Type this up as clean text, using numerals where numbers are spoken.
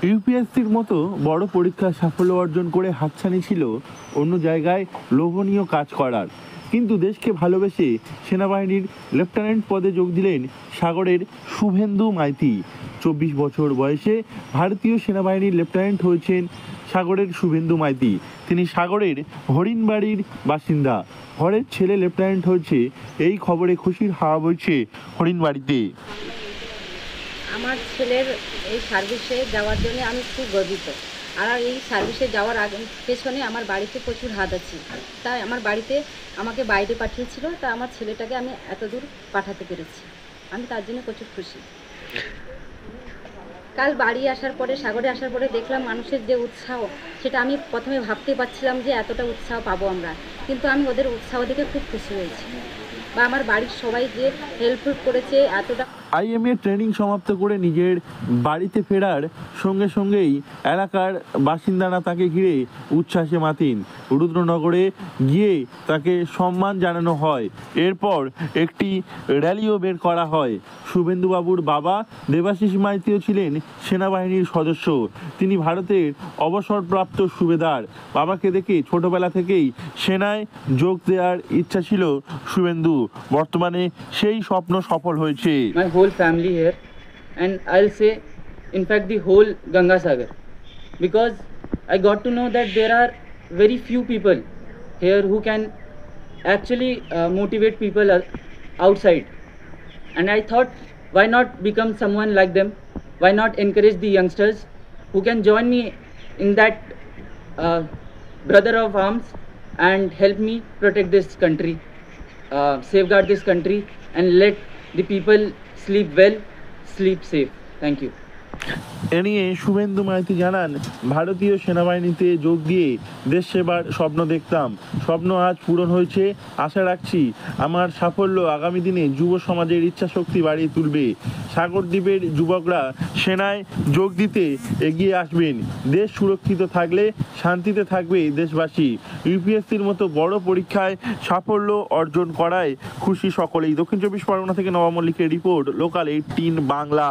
ইউপিএসসির মতো বড় পরীক্ষায় সাফল্য অর্জন করে হাতছানি ছিল অন্য জায়গায় লোভনীয় কাজ করার, কিন্তু দেশকে ভালোবেসে সেনাবাহিনীর লেফটেন্যান্ট পদে যোগ দিলেন সাগরের শুভেন্দু মাইতি। 24 বছর বয়সে ভারতীয় সেনাবাহিনীর লেফটেন্যান্ট হয়েছেন সাগরের শুভেন্দু মাইতি। তিনি সাগরের হরিণবাড়ির বাসিন্দা। ঘরের ছেলে লেফটেন্যান্ট হয়েছে, এই খবরে খুশির হাওয়া বইছে হরিণবাড়িতে। আমার ছেলের এই সার্ভিসে যাওয়ার জন্য আমি খুব গর্বিত। আর এই সার্ভিসে যাওয়ার আগে পেছনে আমার বাড়িতে প্রচুর হাত আছে, তাই আমার বাড়িতে আমাকে বাইরে পাঠিয়েছিল, তা আমার ছেলেটাকে আমি এত দূর পাঠাতে পেরেছি, আমি তার জন্য প্রচুর খুশি। কাল বাড়ি আসার পরে, সাগরে আসার পরে দেখলাম মানুষের যে উৎসাহ, সেটা আমি প্রথমে ভাবতে পারছিলাম যে এতটা উৎসাহ পাবো আমরা, কিন্তু আমি ওদের উৎসাহ দেখে খুব খুশি হয়েছি। বা আমার বাড়ির সবাই যে হেল্পফুল করেছে এতটা। আইএমএ ট্রেনিং সমাপ্ত করে নিজের বাড়িতে ফেরার সঙ্গে সঙ্গেই এলাকার বাসিন্দারা তাকে ঘিরে উচ্ছ্বাসে মাতিন। রুদ্রনগরে গিয়ে তাকে সম্মান জানানো হয়। এরপর একটি র্যালিও বের করা হয়। শুভেন্দুবাবুর বাবা দেবাশিস মাইতিও ছিলেন সেনাবাহিনীর সদস্য। তিনি ভারতের অবসরপ্রাপ্ত সুবেদার। বাবাকে দেখে ছোটবেলা থেকেই সেনায় যোগ দেওয়ার ইচ্ছা ছিল শুভেন্দু। বর্তমানে সেই স্বপ্ন সফল হয়েছে। My whole family here, and I'll say in fact the whole Ganga Sagar, because I got to know that there are very few people here who can actually motivate people outside, and I thought, why not become someone like them, why not encourage the youngsters who can join me in that brother of arms and help me protect this country, safeguard this country, and let the people sleep well, sleep safe. Thank you. এ নিয়ে শুভেন্দু মাইতি জানান, ভারতীয় সেনাবাহিনীতে যোগ দিয়ে দেশ সেবার স্বপ্ন দেখতাম, স্বপ্ন আজ পূরণ হয়েছে। আশা রাখছি আমার সাফল্য আগামী দিনে যুব সমাজের ইচ্ছা শক্তি বাড়িয়ে তুলবে। সাগরদ্বীপের যুবকরা সেনায় যোগ দিতে এগিয়ে আসবেন। দেশ সুরক্ষিত থাকলে শান্তিতে থাকবে দেশবাসী। ইউপিএসসির মতো বড় পরীক্ষায় সাফল্য অর্জন করায় খুশি সকলেই। দক্ষিণ 24 পরগনা থেকে নবাব মল্লিকের রিপোর্ট, লোকাল 18 বাংলা।